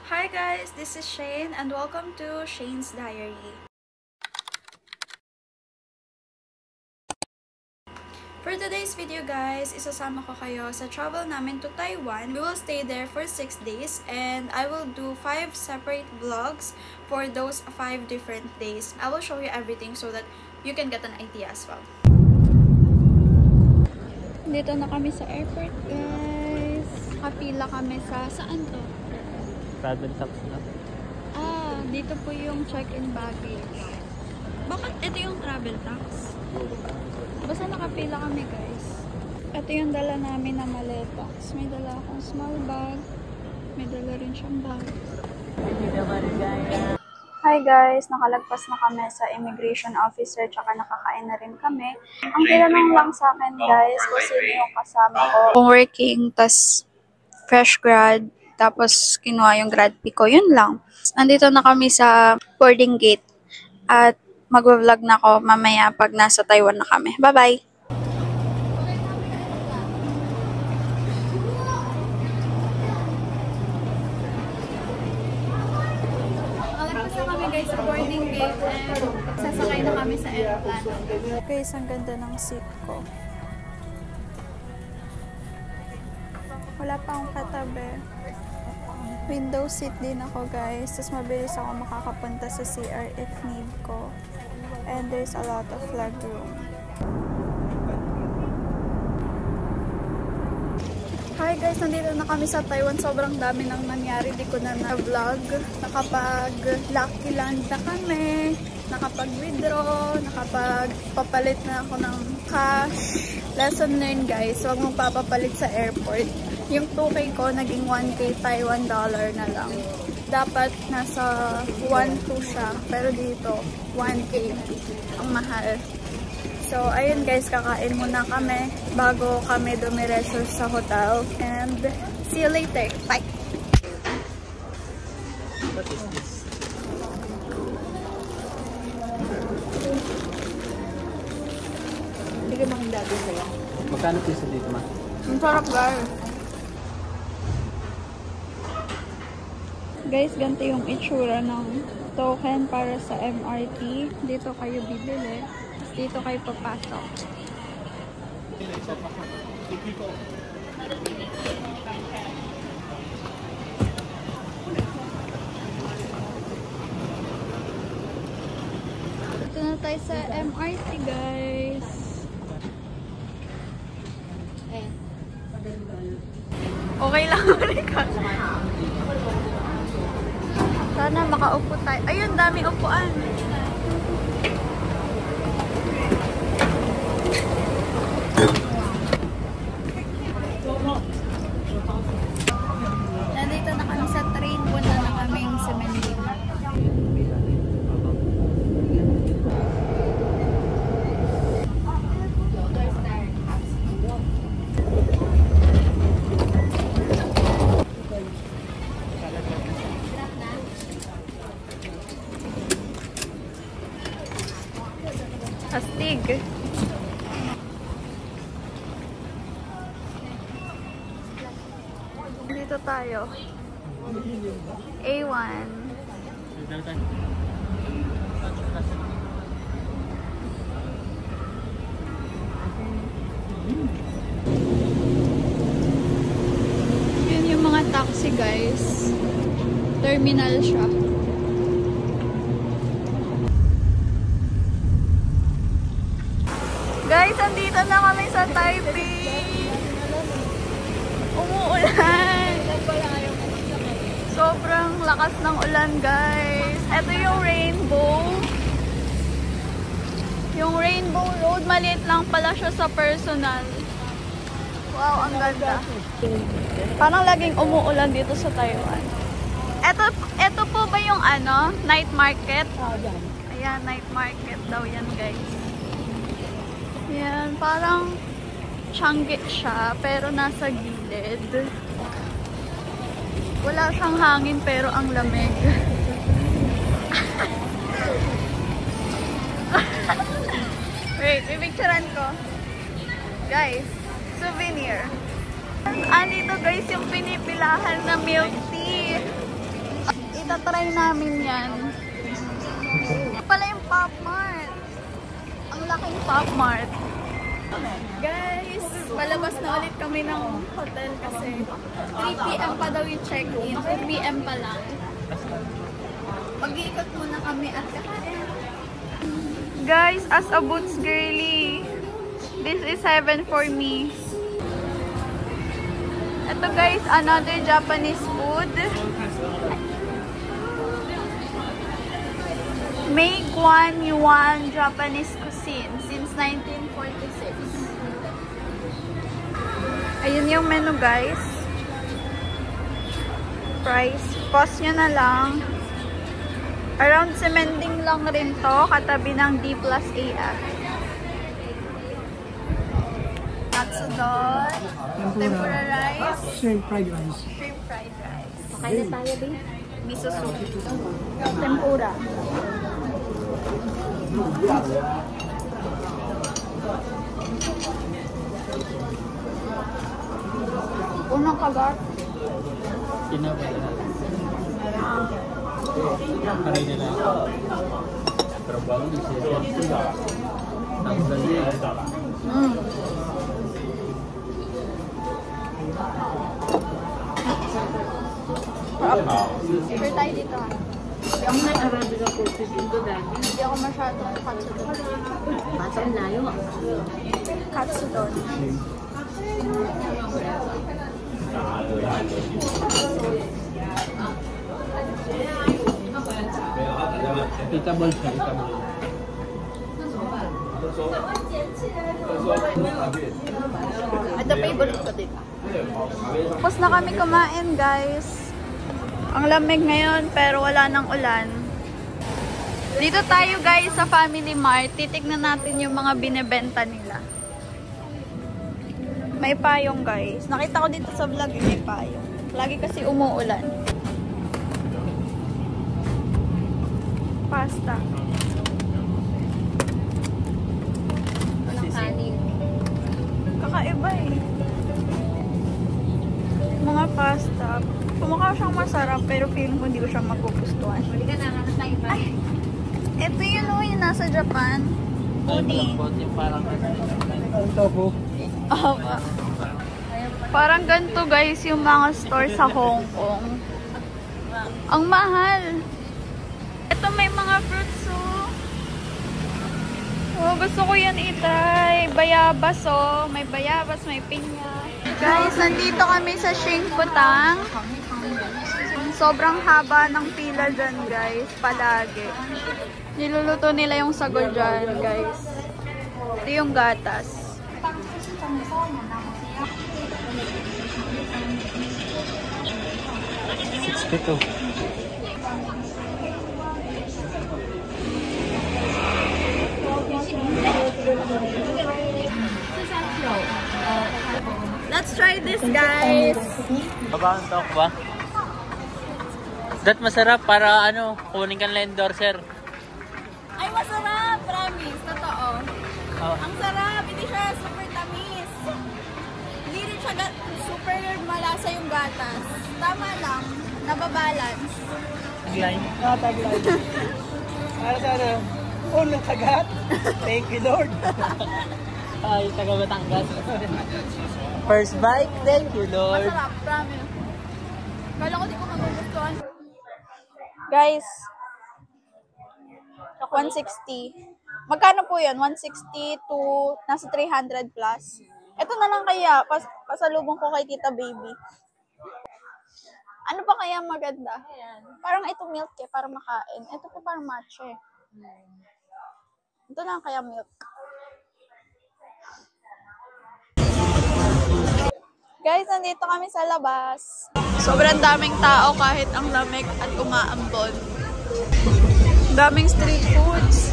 Hi guys, this is Shane and welcome to Shane's Diary. For today's video guys, isasama ko kayo sa travel namin to Taiwan. We will stay there for 6 days and I will do 5 separate vlogs for those 5 different days. I will show you everything so that you can get an idea as well. Dito na kami sa airport guys. Kapila kami sa saan to? Travel tax na. Dito po yung check-in baggage. Bakit ito yung travel tax? Basta nakapila kami guys. Ito yung dala namin na maleta. May dala akong small bag. May dala rin siyang bag. Hi guys! Nakalagpas na kami sa immigration officer tsaka nakakain na rin kami. Ang tinanong lang sa akin guys kung sino yung kasama ko. Kung working, tas fresh grad, tapos kinuha yung grad P ko. Yun lang. Nandito na kami sa boarding gate. At mag-vlog na ako mamaya pag nasa Taiwan na kami. Bye-bye! Malagpas na kami guys sa boarding gate and sasakay na kami sa airplane. Guys, ang ganda ng seat ko. Wala pa akong katabi. Window seat din ako guys. Tapos mabilis ako makakapunta sa CR if need ko. And there's a lot of leg room. Hi guys! Nandito na kami sa Taiwan. Sobrang dami nang nangyari. Di ko na na-vlog. Nakapag-lucky land na kami. Nakapag-withdraw. Nakapag-papalit na ako ng cash. Lesson learned guys. Huwag mong papapalit sa airport. Yung 2K ko, naging 1K Taiwan dollar na lang. Dapat nasa 1.2 siya. Pero dito, 1K. Ang mahal. So, ayun guys, kakain muna kami bago kami dumiretso sa hotel. And, see you later. Bye! Hindi ka makindado sa'yo. Magkano piso dito, ma? Ang sarap guys. Guys, ganito yung itsura ng token para sa MRT. Dito kayo bibili. Dito kayo papasok. Dito na tayo sa MRT, guys. Okay lang ulit ka. Sana makaupo tayo. Ayun, dami upuan. Nandito na kami sa train. Punta na kaming sa Manila. Astig. Dito tayo. A1. Yun yung mga taxi guys. Terminal siya. Guys, andito na kami sa Taipei. Umuulan. Sobrang lakas ng ulan, guys. Ito yung rainbow. Yung rainbow road, maliit lang pala siya sa personal. Wow, ang ganda. Parang laging umuulan dito sa Taiwan. Ito po ba yung ano, night market? Ayan, night market daw yan, guys. Yan, parang Changi siya, pero nasa gilid. Wala siyang hangin, pero ang lamig. Wait, pipicturean ko. Guys, souvenir. Andito guys yung pinipilahan na milk tea. itatry namin yan. Pala yung Pop Mart. Ang laking Pop Mart. Guys, palabas na ulit kami ng hotel kasi 3 PM pa daw yung check-in. 3 PM pa lang. Mag-iikot muna kami at kakain. Guys, as a Boots girly, this is heaven for me. Ito guys, another Japanese food. Meiguan Yuan Japanese cuisine since 1946. Ayun yung menu guys. Price. Pause nyo na lang. Around Semending lang rin to. Katabi ng D+AF. Katsudon. Tempura rice. Shrimp fried rice. Shrimp fried rice. Okay na tayo din. Miso soup. Tempura. Unang kagat. Kinawala na. Paray na lang. Pero bago di siya. Tanggal niya. Sure tayo dito ha. Ang may Arabica courses dito dahil. Hindi ako masyadong katsudon. Basta ang layo ah. Katsudon. Eatable siya, eatable. Ito favorite ko din. Tapos na kami kumain guys. Ang lamig ngayon pero wala nang ulan. Dito tayo guys sa Family Mart. Titignan natin yung mga binebenta nila. May payong guys. Nakita ko dito sa vlog may payong. Lagi kasi umuulan. Pasta. Walang kanin. Kakaiba eh. Mga pasta. Kumukha siyang masarap pero feeling ko hindi ko siya magugustuhan. Hindi ka nakakot tayo ba? Ay! Ito yun o yung nasa Japan. Uni. Yung parang Ang tofu. Parang ganito guys yung mga store sa Hong Kong. Ang mahal. Ito may mga fruits oh. Oh, gusto ko yan itry. Bayabas oh. May bayabas, may pinya. Guys, nandito kami sa Xingputang. Sobrang haba ng pila dyan guys. Palagi. Niluluto nila yung sago dyan guys. Ito yung gatas. $62. Let's try this guys. Babang talk ba? Dat masarap para ano, kunin ka na endorser. Ay, masarap! Promise. Totoo. Oh. Ang sarap. Hindi siya super tamis. Hindi rin siya super malasa yung gatas. Tama lang. Nababalance. Tagline. Tagline. Para sa ano? Unang kagat. Thank you Lord. Ay, taga Batangas. First bite, thank you Lord. Masarap. Promise. Kala ko di ko magugustuhan. Guys. 160. Magkano po yun? 160 to nasa 300 plus. Ito na lang kaya. Pasalubong ko kay Tita Baby. Ano pa kaya maganda? Parang ito milk eh, para makain. Ito po parang matcha eh. Ito lang kaya milk. Guys, nandito kami sa labas. Sobrang daming tao kahit ang lamig at umaambon. Daming street foods.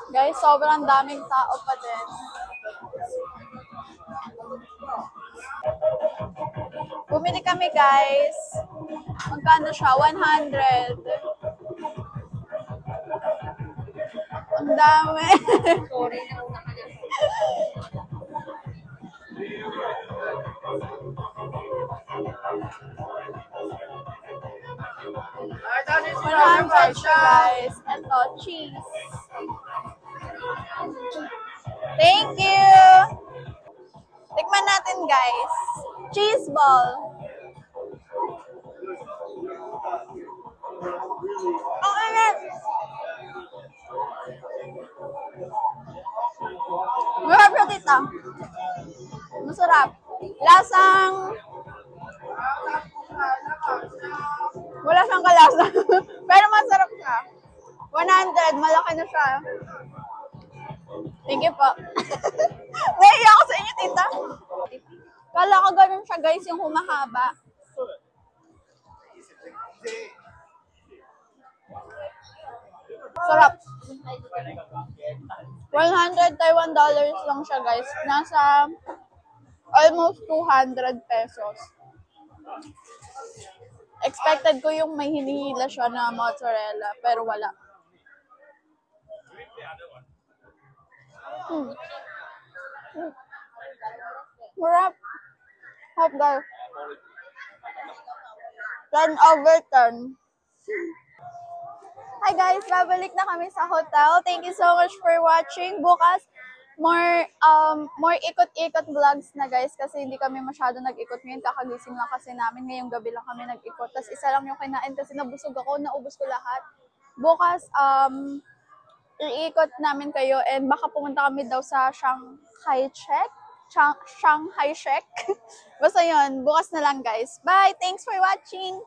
Guys, sobrang daming tao pa din. Bumili kami guys. Magkano siya? 100. Ang dami. Sorry na una ka lang. $100 siya, guys. Ito, cheese. Thank you! Tikman natin, guys. Cheese ball. Ang init! Masarap siya, tita. Masarap. Lasang... Wala siyang kalasa. Pero masarap siya. 100. Malaki na siya. Thank you po. Naiiyak ako sa inyo, tita. Kala ko ganun siya, guys, yung humahaba. Sarap. $100 lang siya, guys. Nasa almost 200 pesos. Expected ko yung may hinihila siya na mozzarella, pero wala. Sarap. Hop, guys. 10/10. Hi guys, babalik na kami sa hotel. Thank you so much for watching. Bukas, more ikot-ikot vlogs na guys kasi hindi kami masyado nag-ikot ngayon. Kakagising lang kasi namin. Ngayong gabi lang kami nag-ikot. Tapos isa lang yung kinain kasi nabusog ako, naubos ko lahat. Bukas, iikot namin kayo and baka pumunta kami daw sa Shanghai Shek. Basta yun, bukas na lang guys. Bye! Thanks for watching!